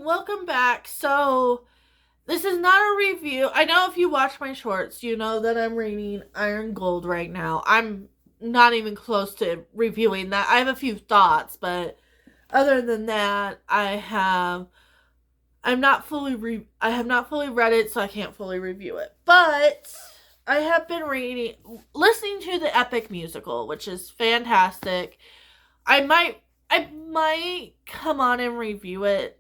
Welcome back. So, this is not a review. I know if you watch my shorts, you know that I'm reading Iron Gold right now. I'm not even close to reviewing that. I have a few thoughts, but other than that, I have not fully read it, so I can't fully review it. But I have been listening to the epic musical, which is fantastic. I might come on and review it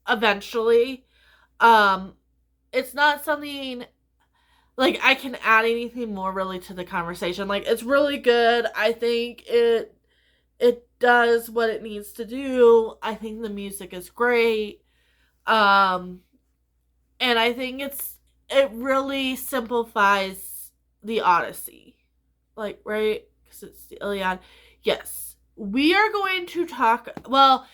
eventually. Um it's not something like I can add anything more really to the conversation. Like, it's really good. I think it does what it needs to do. I think the music is great. Um and I think it really simplifies the Odyssey. Like, right? Cuz it's the Iliad. Yes. We are going to talk, well,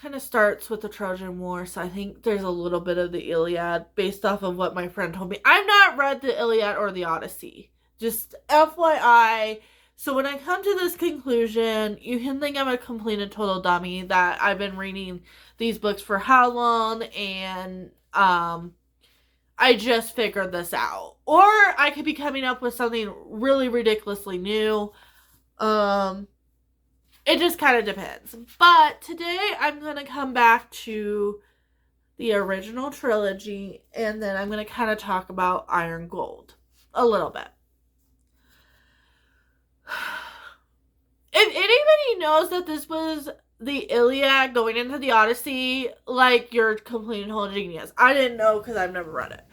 kind of starts with the Trojan War, so I think there's a little bit of the Iliad based off of what my friend told me. I've not read the Iliad or the Odyssey. Just FYI. So when I come to this conclusion, you can think I'm a complete and total dummy, that I've been reading these books for how long, and I just figured this out. Or I could be coming up with something really ridiculously new. It just kind of depends. But today I'm going to come back to the original trilogy, and then I'm going to kind of talk about Iron Gold a little bit. If anybody knows that this was the Iliad going into the Odyssey, like, you're complete and total genius. I didn't know because I've never read it.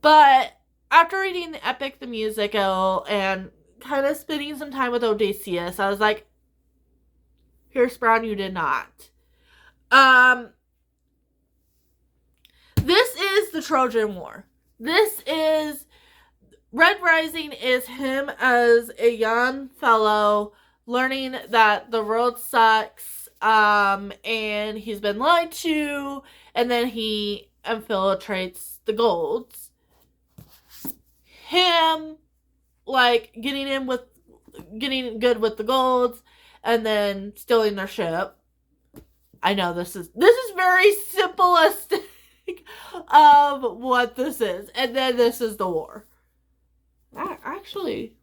But after reading the epic, the musical, and kind of spending some time with Odysseus, I was like, Pierce Brown, you did not. This is the Trojan War. Red Rising is him as a young fellow learning that the world sucks, and he's been lied to, and then he infiltrates the Golds. Him, like, getting good with the Golds, and then stealing their ship. I know this is very simplistic of what this is. And then this is the war. Actually,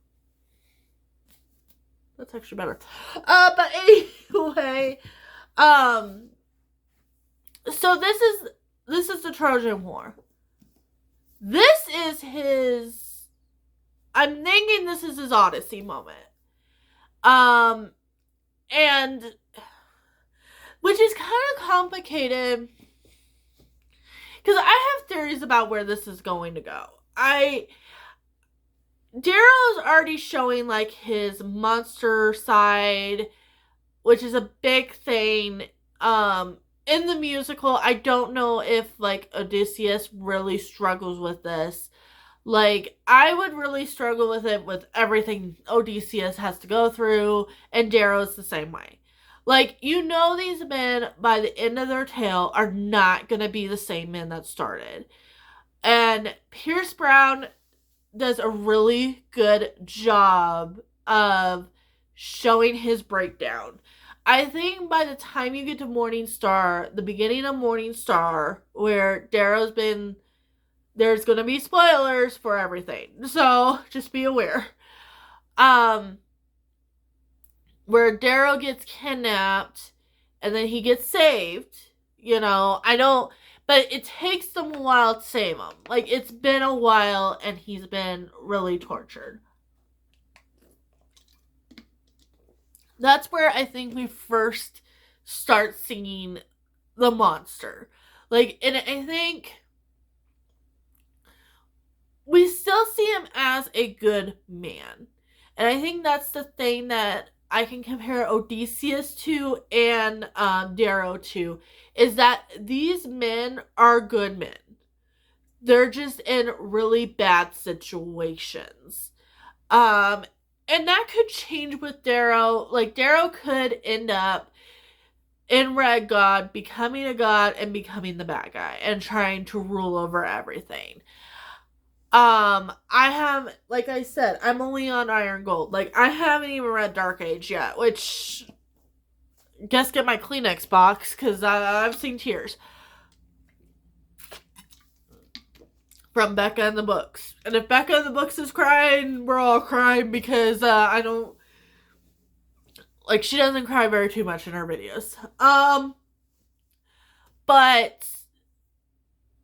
that's actually better. But anyway, so this is the Trojan War. This is I'm thinking this is his Odyssey moment. And which is kind of complicated, because I have theories about where this is going to go. Darrow's already showing, like, his monster side, which is a big thing. In the musical, I don't know if, like, Odysseus really struggles with this. Like, I would really struggle with it with everything Odysseus has to go through, and Darrow's the same way. Like, these men, by the end of their tale, are not going to be the same men that started. And Pierce Brown does a really good job of showing his breakdown. I think by the time you get to Morning Star, the beginning of Morning Star, where Darrow's been... There's going to be spoilers for everything, so just be aware. Where Darrow gets kidnapped, and then he gets saved. But it takes them a while to save him. Like, it's been a while, and he's been really tortured. That's where I think we first start seeing the monster. Like, and I think we still see him as a good man. And I think that's the thing that I can compare Odysseus to and Darrow to, is that these men are good men. They're just in really bad situations. And that could change with Darrow. Like, Darrow could end up in Red God, becoming a god and becoming the bad guy and trying to rule over everything. I have, like I said, I'm only on Iron Gold. Like, I haven't even read Dark Age yet, which Guess get my Kleenex box, because I've seen tears from Becca in the books. And if Becca in the books is crying, we're all crying, because I don't, like, she doesn't cry very too much in her videos. But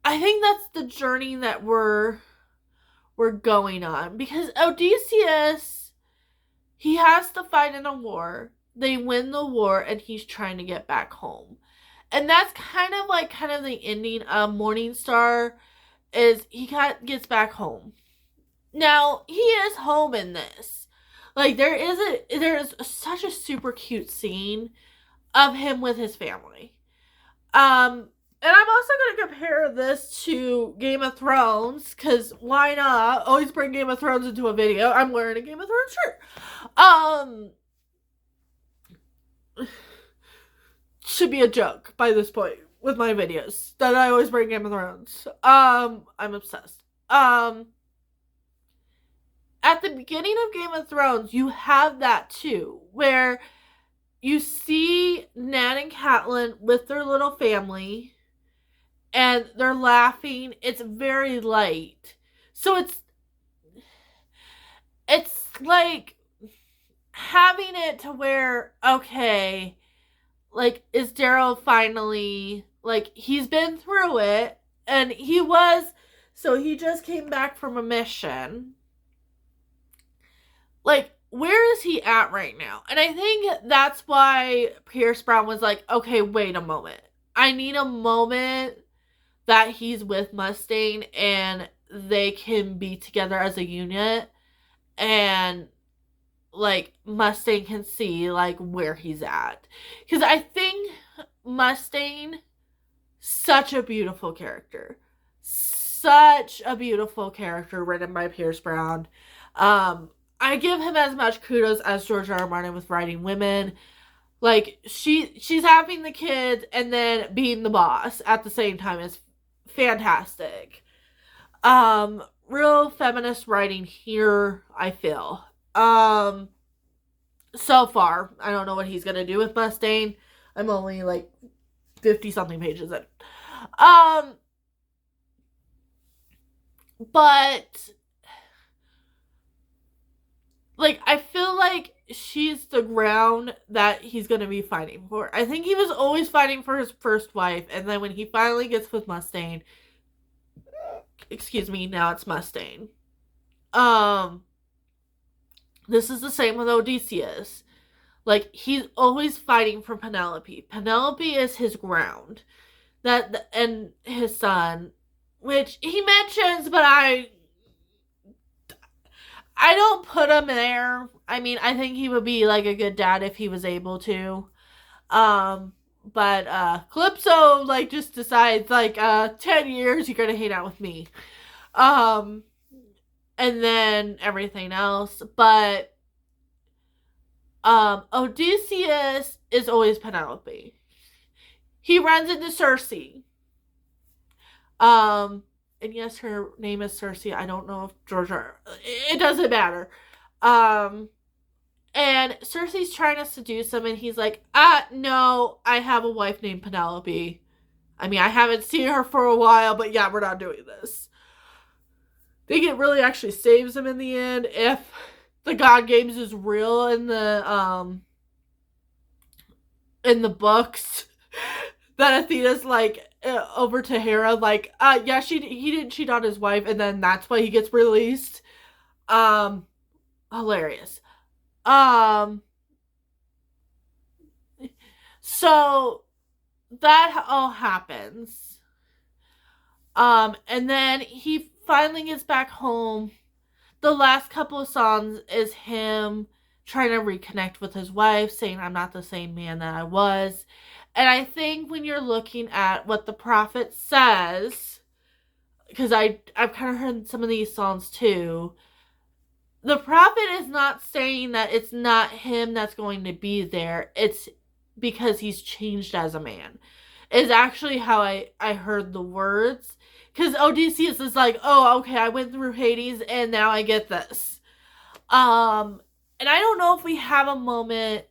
I think that's the journey that we're going on, because Odysseus, he has to fight in a war. They win the war, and he's trying to get back home. And that's kind of the ending of Morningstar, is he gets back home. Now, he is home in this. Like, there is such a super cute scene of him with his family. And I'm also going to compare this to Game of Thrones, because why not? Always bring Game of Thrones into a video. I'm wearing a Game of Thrones shirt. Should be a joke by this point with my videos that I always bring Game of Thrones. I'm obsessed. At the beginning of Game of Thrones, you have that too, where you see Ned and Catelyn with their little family, and they're laughing. It's very light. So it's like having it to where, okay, like, is Daryl finally, like, he's been through it, and he just came back from a mission. Like, where is he at right now? And I think that's why Pierce Brown was like, okay, wait a moment. I need a moment that he's with Mustang and they can be together as a unit, and like Mustang can see like where he's at. Because I think Mustang, such a beautiful character. Such a beautiful character written by Pierce Brown. I give him as much kudos as George R. R. Martin with writing women. Like, she's having the kids and then being the boss at the same time is fantastic. Real feminist writing here, I feel. So far, I don't know what he's gonna do with Mustang. I'm only like 50 something pages in. But like, I feel like she's the ground that he's gonna be fighting for. I think he was always fighting for his first wife, and then when he finally gets with Mustang, now it's Mustang. This is the same with Odysseus. Like, he's always fighting for Penelope. Penelope is his ground. And his son, which he mentions, but I don't put him there. I mean, I think he would be like a good dad if he was able to. But Calypso like just decides like 10 years you're gonna hang out with me. And then everything else. But Odysseus is always Penelope. He runs into Cersei. And yes, her name is Cersei. I don't know if George R. It doesn't matter. And Cersei's trying to seduce him, and he's like, no, I have a wife named Penelope. I mean, I haven't seen her for a while, but yeah, we're not doing this. I think it really actually saves him in the end if the God Games is real in the books. That Athena's like over to Hera, like, yeah, he didn't cheat on his wife, and then that's why he gets released. Hilarious. So that all happens. And then he finally gets back home. The last couple of songs is him trying to reconnect with his wife, saying, I'm not the same man that I was. And I think when you're looking at what the prophet says, because I've kind of heard some of these songs too, the prophet is not saying that it's not him that's going to be there. It's because he's changed as a man. Is actually how I heard the words. Because Odysseus is like, oh, okay, I went through Hades and now I get this. And I don't know if we have a moment.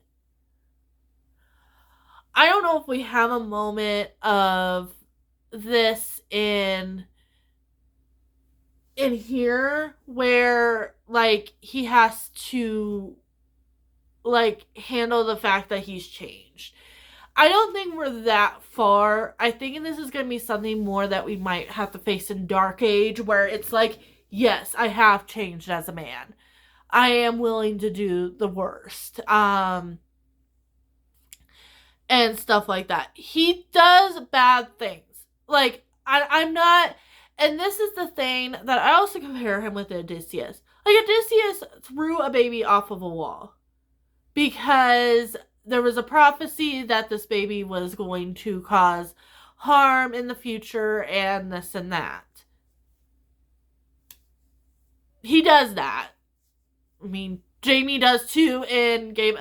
I don't know if we have a moment of this in here where like he has to like handle the fact that he's changed. I don't think we're that far. I think this is going to be something more that we might have to face in Dark Age, where it's like, yes, I have changed as a man. I am willing to do the worst. And stuff like that. He does bad things. Like, I'm not. And this is the thing that I also compare him with Odysseus. Like, Odysseus threw a baby off of a wall because there was a prophecy that this baby was going to cause harm in the future and this and that. He does that. I mean, Jamie does too in Game.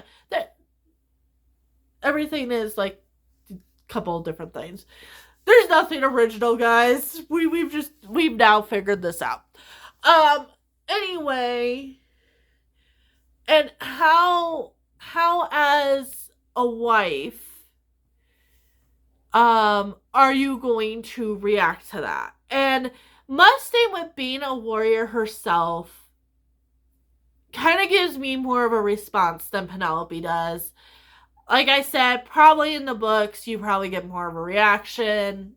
Everything is like a couple of different things. There's nothing original, guys. We've now figured this out. Anyway, and how as a wife are you going to react to that? And Mustang, with being a warrior herself, kind of gives me more of a response than Penelope does. Like I said, probably in the books, you probably get more of a reaction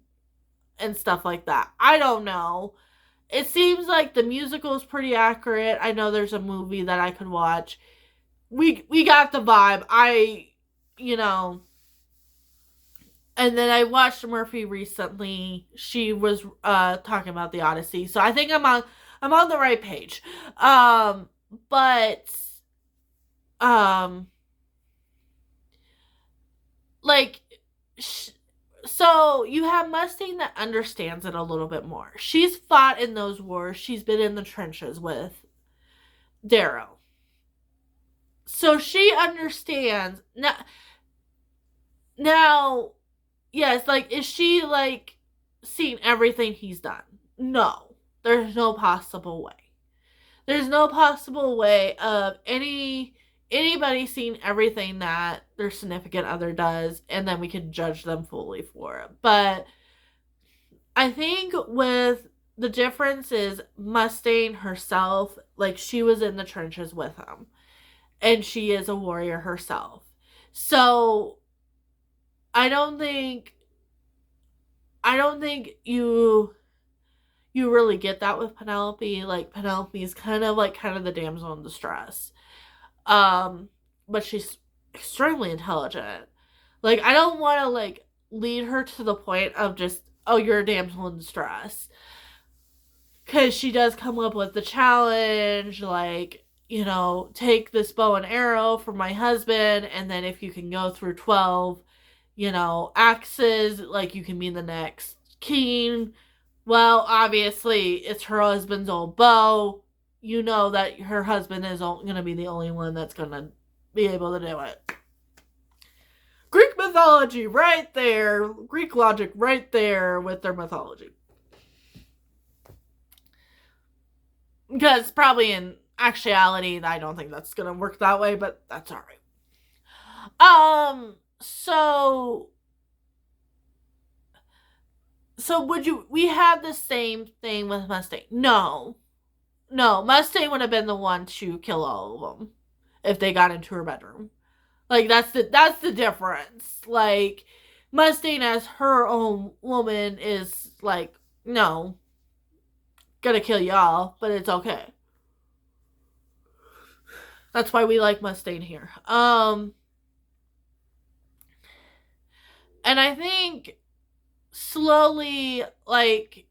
and stuff like that. I don't know. It seems like the musical is pretty accurate. I know there's a movie that I could watch. We got the vibe. And then I watched Murphy recently. She was talking about the Odyssey. So I think I'm on the right page. But like, so you have Mustang that understands it a little bit more. She's fought in those wars. She's been in the trenches with Darrow. So she understands. Now, yes, like, is she, like, seen everything he's done? No. There's no possible way. There's no possible way of anybody seeing everything that their significant other does, and then we can judge them fully for it. But I think with the difference is Mustang herself, like, she was in the trenches with him, and she is a warrior herself. So I don't think you really get that with Penelope. Like, Penelope is kind of the damsel in distress. But she's extremely intelligent. Like, I don't want to, like, lead her to the point of just, oh, you're a damsel in distress. Because she does come up with the challenge, like, take this bow and arrow from my husband, and then if you can go through 12, axes, like, you can be the next king. Well, obviously, it's her husband's old bow. You know that her husband is going to be the only one that's going to be able to do it. Greek mythology right there. Greek logic right there with their mythology. Because probably in actuality, I don't think that's going to work that way, but that's alright. So we had the same thing with Mustang? No, Mustang would have been the one to kill all of them if they got into her bedroom. Like, that's the difference. Like, Mustang as her own woman is like, no, gonna kill y'all, but it's okay. That's why we like Mustang here. And I think slowly, like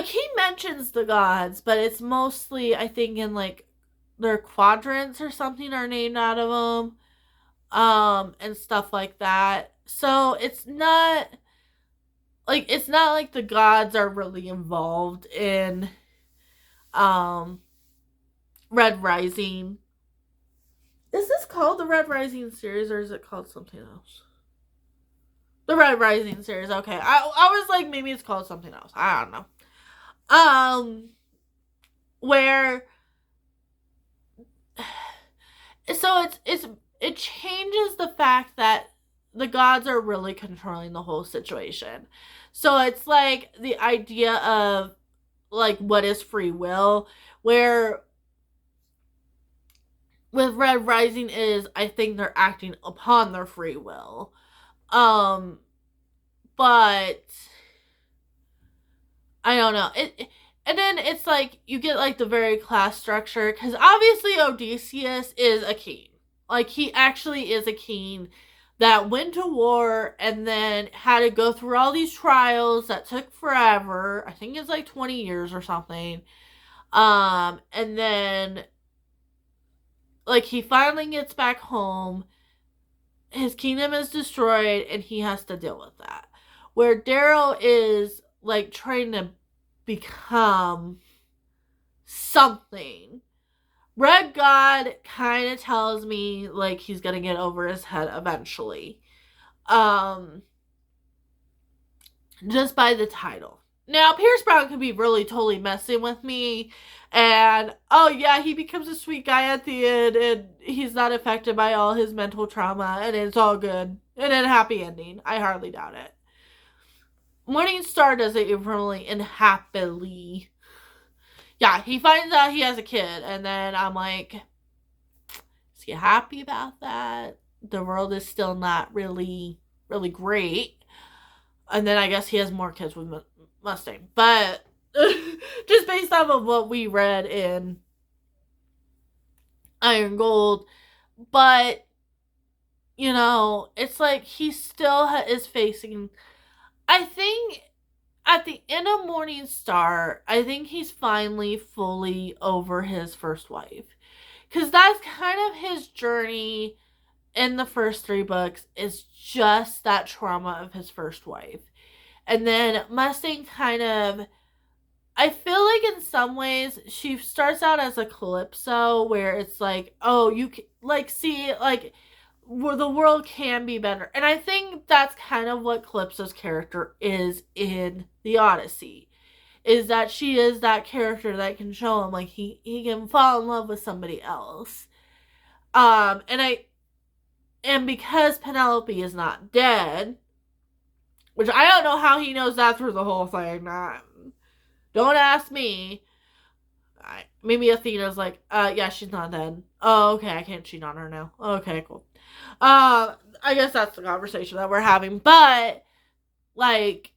he mentions the gods, but it's mostly, I think, in like their quadrants or something are named out of them, and stuff like that. So it's not like the gods are really involved in Red Rising. Is this called the Red Rising series, or is it called something else? The Red Rising series, okay. I was like, maybe it's called something else. I don't know. Where so it changes the fact that the gods are really controlling the whole situation. So it's like the idea of like what is free will, where with Red Rising is I think they're acting upon their free will. Um but I don't know. And then it's like you get like the very class structure because obviously Odysseus is a king. Like he actually is a king that went to war and then had to go through all these trials that took forever. I think it's like 20 years or something. And then like he finally gets back home. His kingdom is destroyed and he has to deal with that. Where Darrow is like trying to become something. Red God kind of tells me like he's gonna get over his head eventually. Just by the title. Now, Pierce Brown could be really totally messing with me. And, oh yeah, he becomes a sweet guy at the end. And he's not affected by all his mental trauma. And it's all good. And a happy ending. I hardly doubt it. Morning Star does it really unhappily. Yeah, he finds out he has a kid. And then I'm like, is he happy about that? The world is still not really, really great. And then I guess he has more kids with Mustang. But just based off of what we read in Iron Gold. But, you know, it's like he still is facing... I think at the end of Morning Star, I think he's finally fully over his first wife. Because that's kind of his journey in the first 3 books, is just that trauma of his first wife. And then Mustang kind of, I feel like in some ways she starts out as a Calypso, where it's like, oh, you can, like, see, like, where the world can be better. And I think that's kind of what Calypso's character is in the Odyssey. Is that she is that character that can show him, like, he can fall in love with somebody else. And because Penelope is not dead, which I don't know how he knows that through the whole thing. Don't ask me. Maybe Athena's like, yeah, she's not dead. Oh, okay, I can't cheat on her now. Okay, cool. I guess that's the conversation that we're having. But, like,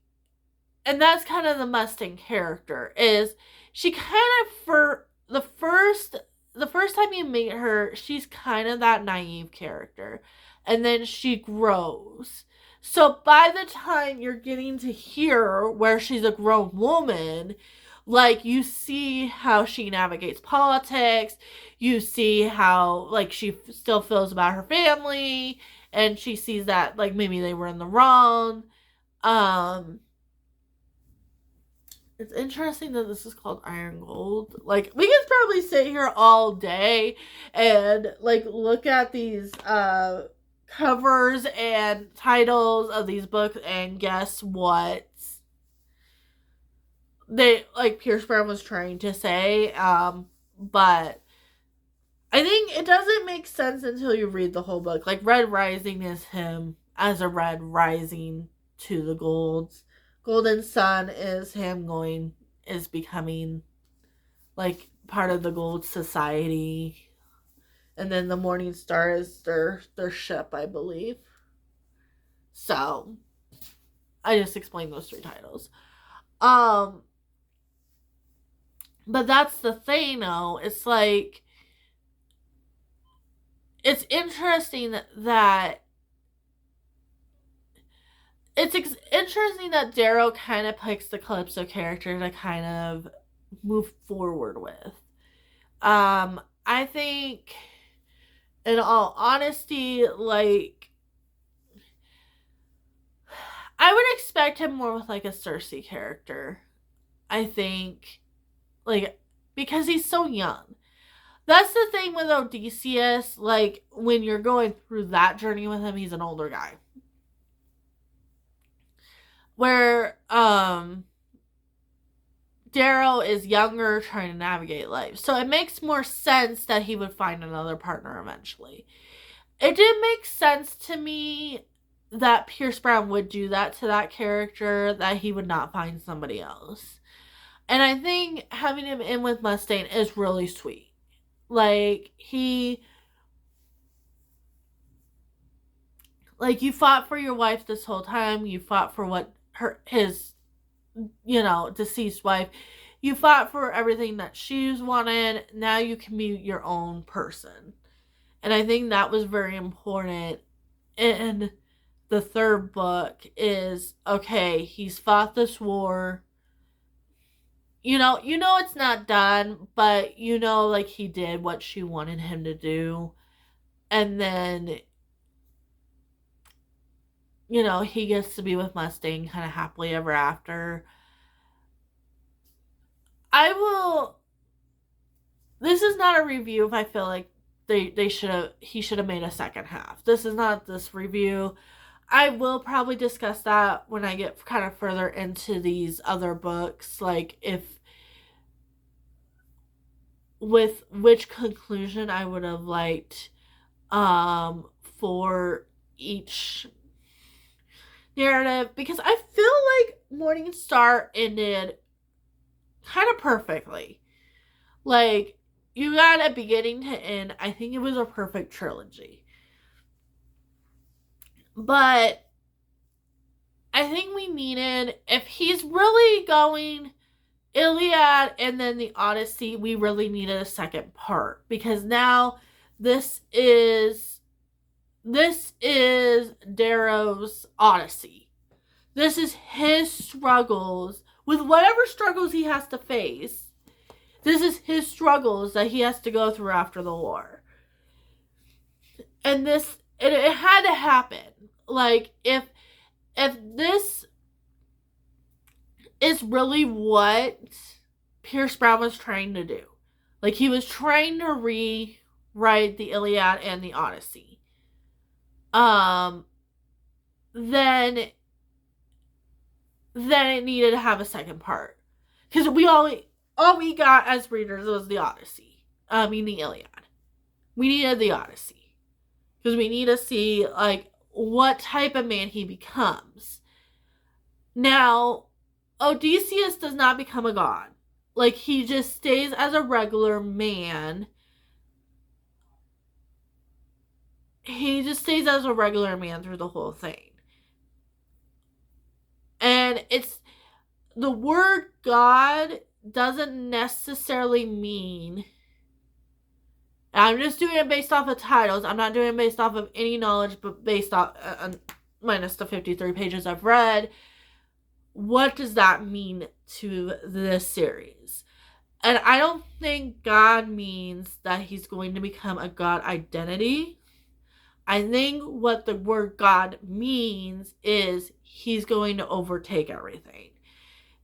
and that's kind of the Mustang character, is she kind of, for the first time you meet her, she's kind of that naive character. And then she grows. So by the time you're getting to hear where she's a grown woman, like, you see how she navigates politics, you see how, like, she still feels about her family, and she sees that, like, maybe they were in the wrong. It's interesting that this is called Iron Gold. Like, we could probably sit here all day and, like, look at these, covers and titles of these books and guess what they, like, Pierce Brown was trying to say. But I think it doesn't make sense until you read the whole book. Like, Red Rising is him as a red rising to the golds. Golden Sun is him is becoming, like, part of the Gold Society. And then the Morning Star is their ship, I believe. So, I just explained those 3 titles. But that's the thing, though. It's like, it's interesting that interesting that Darrow kind of picks the Calypso character to kind of move forward with. I think, in all honesty, like, I would expect him more with, like, a Cersei character. I think, like, because he's so young. That's the thing with Odysseus, like, when you're going through that journey with him, he's an older guy. Where, Darrow is younger, trying to navigate life. So it makes more sense that he would find another partner eventually. It did make sense to me that Pierce Brown would do that to that character, that he would not find somebody else. And I think having him in with Mustang is really sweet. Like, you fought for your wife this whole time. You fought for his, deceased wife. You fought for everything that she's wanted. Now you can be your own person. And I think that was very important. And the third book is, okay, he's fought this war. It's not done, but like, he did what she wanted him to do. And then, he gets to be with Mustang kind of happily ever after. This is not a review if I feel like he should have made a second half. This is not this review. I will probably discuss that when I get kind of further into these other books, like with which conclusion I would have liked for each narrative, because I feel like Morning Star ended kind of perfectly. Like, you got a beginning to end. I think it was a perfect trilogy. But I think we needed, if he's really going Iliad and then the Odyssey, we really needed a second part, because now this is Darrow's Odyssey. This is his struggles with whatever struggles he has to face. This is his struggles that he has to go through after the war. And it had to happen. Like, if this is really what Pierce Brown was trying to do, like, he was trying to rewrite the Iliad and the Odyssey, then it needed to have a second part. Because all we got as readers was the Odyssey. The Iliad. We needed the Odyssey. Because we need to see, like, what type of man he becomes. Now, Odysseus does not become a god. Like, he just stays as a regular man. He just stays as a regular man through the whole thing. And the word God doesn't necessarily mean, I'm just doing it based off of titles. I'm not doing it based off of any knowledge, but based off, minus the 53 pages I've read. What does that mean to this series? And I don't think God means that he's going to become a God identity. I think what the word God means is he's going to overtake everything.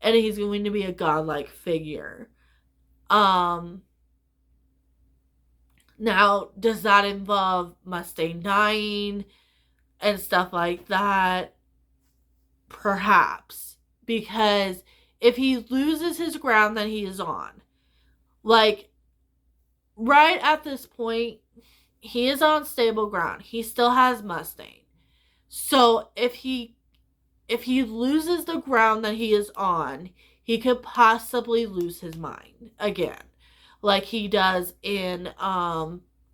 And he's going to be a godlike figure. Now, does that involve Mustang dying and stuff like that? Perhaps. Because if he loses his ground that he is on, like, right at this point, he is on stable ground. He still has Mustang. So if he loses the ground that he is on, he could possibly lose his mind again, like he does in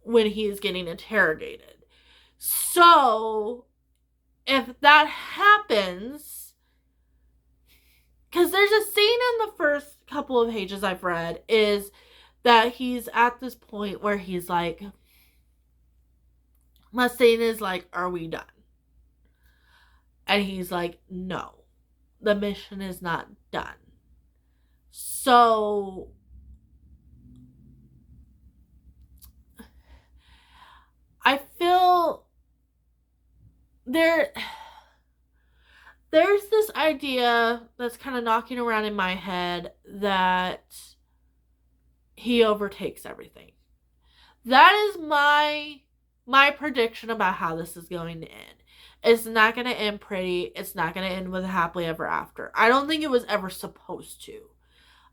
when he is getting interrogated. So if that happens, because there's a scene in the first couple of pages I've read, is that he's at this point where he's like, Mustang is like, are we done? And he's like, no, the mission is not done. So I feel there's this idea that's kind of knocking around in my head that he overtakes everything. That is my prediction about how this is going to end. It's not going to end pretty. It's not going to end with a happily ever after. I don't think it was ever supposed to.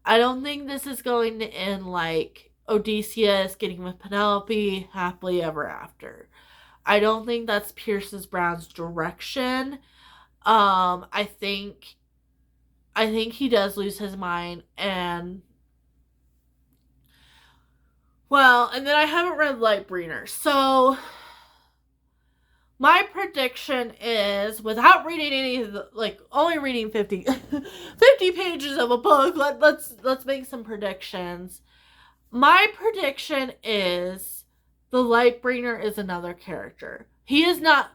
I don't think this is going to end like Odysseus getting with Penelope happily ever after. I don't think that's Pierce Brown's direction. I think he does lose his mind, and well, and then I haven't read Lightbringer, so my prediction is, without reading any of the, like, only reading 50 pages of a book, let's make some predictions. My prediction is the Lightbringer is another character. He is not,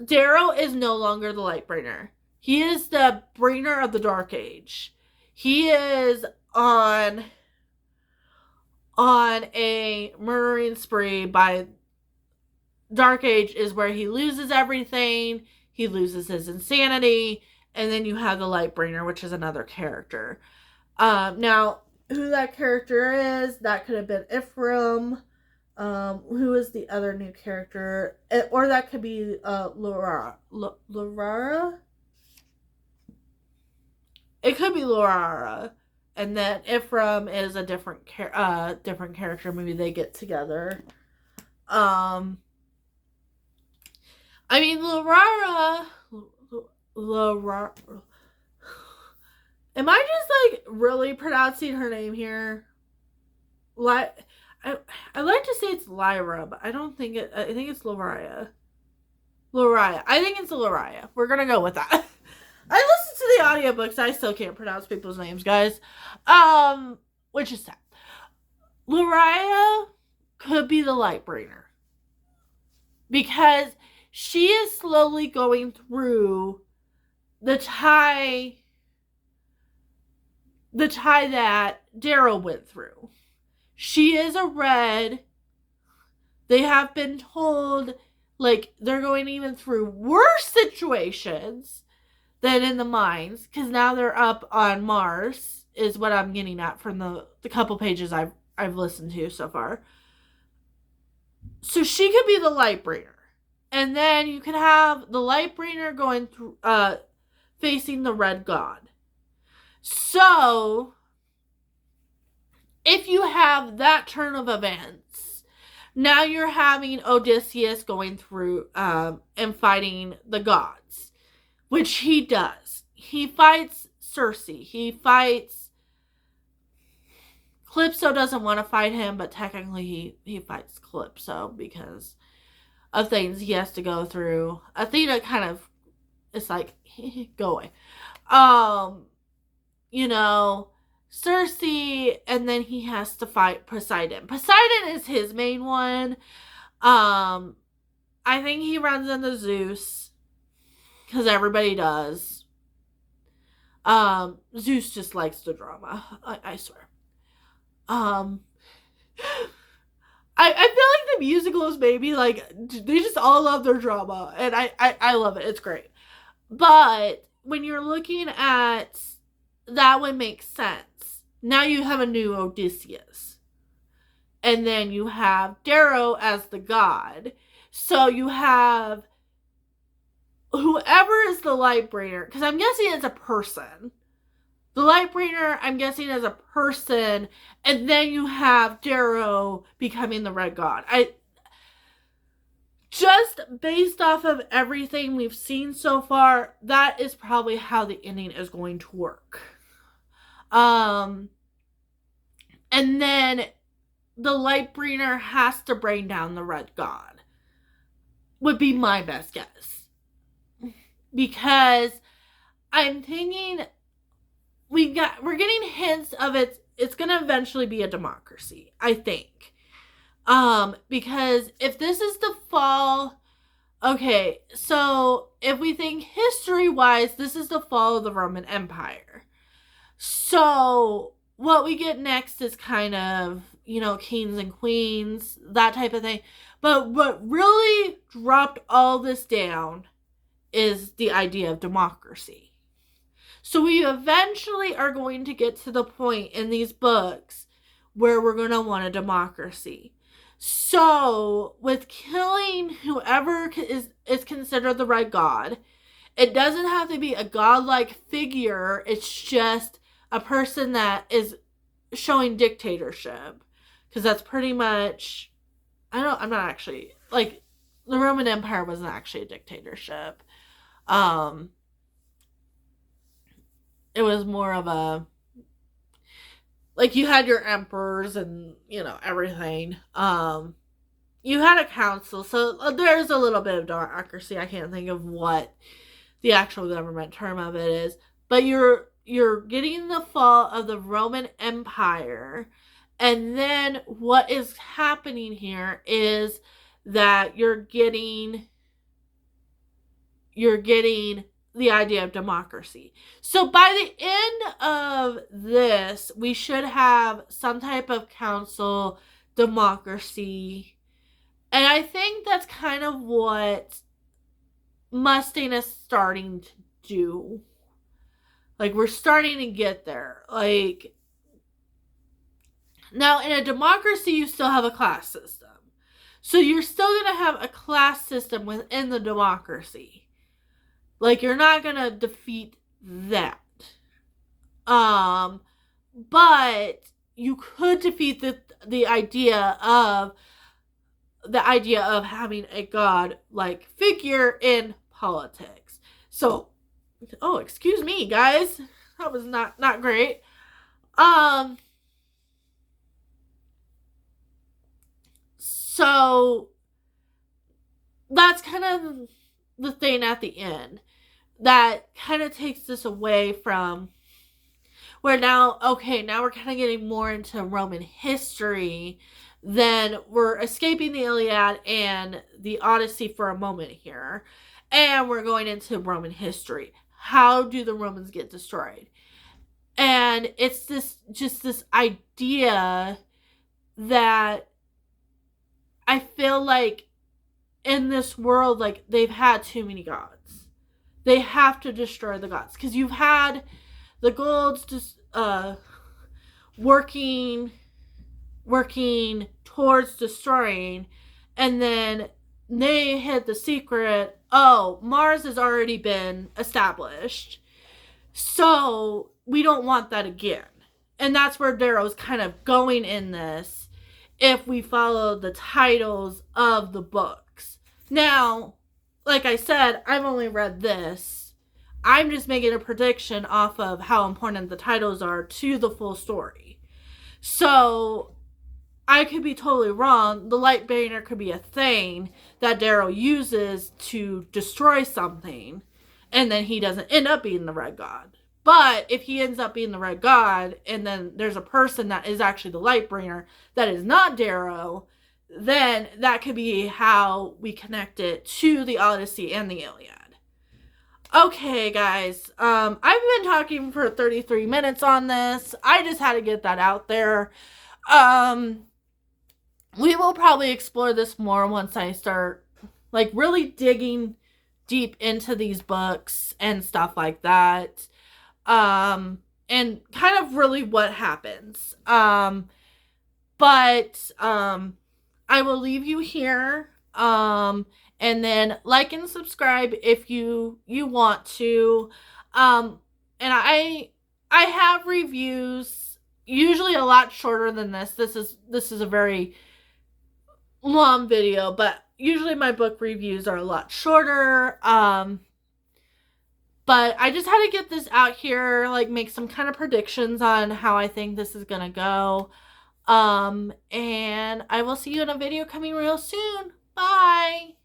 Darrow is no longer the Lightbringer. He is the bringer of the Dark Age. He is on a murdering spree by Dark Age, is where he loses everything. He loses his insanity. And then you have the Lightbringer, which is another character. Now, who that character is, that could have been Ephraim. Who is the other new character? Or that could be Laura. It could be Laura. And then Ephraim is a different character. Maybe they get together. I mean, Laura. Am I just like really pronouncing her name here? I like to say it's Lyra, but I don't think it. I think it's Laria. I think it's Laria. We're gonna go with that. I listen to the audiobooks. I still can't pronounce people's names, guys. Which is sad. Laria could be the Lightbringer, because she is slowly going through the tie that Darrow went through. She is a red. They have been told, like, they're going even through worse situations than in the mines, because now they're up on Mars, is what I'm getting at from the couple pages I've listened to so far. So she could be the Lightbringer. And then you can have the Lightbringer going through, facing the Red God. So, if you have that turn of events, now you're having Odysseus going through and fighting the gods, which he does. He fights Circe. He fights Calypso. Doesn't want to fight him, but technically he fights Calypso because of things he has to go through. Athena kind of is like, go away. Circe, and then he has to fight Poseidon. Poseidon is his main one. I think he runs into Zeus, because everybody does. Zeus just likes the drama. I swear. I feel like the musicals, maybe, like, they just all love their drama, and I love it. It's great. But when you're looking at that, one makes sense. Now you have a new Odysseus. And then you have Darrow as the god. So you have whoever is the Lightbringer, because I'm guessing it's a person. The Lightbringer, I'm guessing, is a person, and then you have Darrow becoming the Red God. Just based off of everything we've seen so far, that is probably how the ending is going to work. And then the Lightbringer has to bring down the Red God. Would be my best guess. Because I'm thinking we're getting hints of it's going to eventually be a democracy, I think. Because if this is the fall, okay, so if we think history-wise, this is the fall of the Roman Empire. So what we get next is kind of, kings and queens, that type of thing. But what really dropped all this down is the idea of democracy. So we eventually are going to get to the point in these books where we're going to want a democracy. So with killing whoever is considered the Red God, it doesn't have to be a godlike figure. It's just a person that is showing dictatorship. Because that's pretty much, I'm not actually, like, the Roman Empire wasn't actually a dictatorship. Um, it was more of a, like, you had your emperors and, you know, everything. You had a council, so there's a little bit of democracy. I can't think of what the actual government term of it is, but you're getting the fall of the Roman Empire, and then what is happening here is that you're getting the idea of democracy. So by the end of this, we should have some type of council democracy. And I think that's kind of what Mustang is starting to do. Like, we're starting to get there. Like, now in a democracy, you still have a class system. So you're still going to have a class system within the democracy. Like, you're not going to defeat that. But you could defeat the idea of having a god-like figure in politics. So, oh, excuse me, guys. That was not great. So that's kind of the thing at the end that kind of takes this away from where now we're kind of getting more into Roman history. Then we're escaping the Iliad and the Odyssey for a moment here, and we're going into Roman history. How do the Romans get destroyed? And it's this idea that I feel like in this world, like, they've had too many gods. They have to destroy the gods, because you've had the golds just working towards destroying, and then they hit the secret. Oh, Mars has already been established, so we don't want that again. And that's where Darrow's kind of going in this, if we follow the titles of the books. Now, like I said, I've only read this. I'm just making a prediction off of how important the titles are to the full story. So I could be totally wrong. The light banner could be a thing that Darrow uses to destroy something, and then he doesn't end up being the Red God. But if he ends up being the Red God, and then there's a person that is actually the light bringer that is not Darrow, then that could be how we connect it to the Odyssey and the Iliad. Okay, guys. I've been talking for 33 minutes on this. I just had to get that out there. We will probably explore this more once I start, like, really digging deep into these books and stuff like that. And kind of really what happens. But I will leave you here. And then like and subscribe if you want to. And I have reviews, usually a lot shorter than this. This is a very long video, but usually my book reviews are a lot shorter. But I just had to get this out here, like, make some kind of predictions on how I think this is gonna go. And I will see you in a video coming real soon. Bye!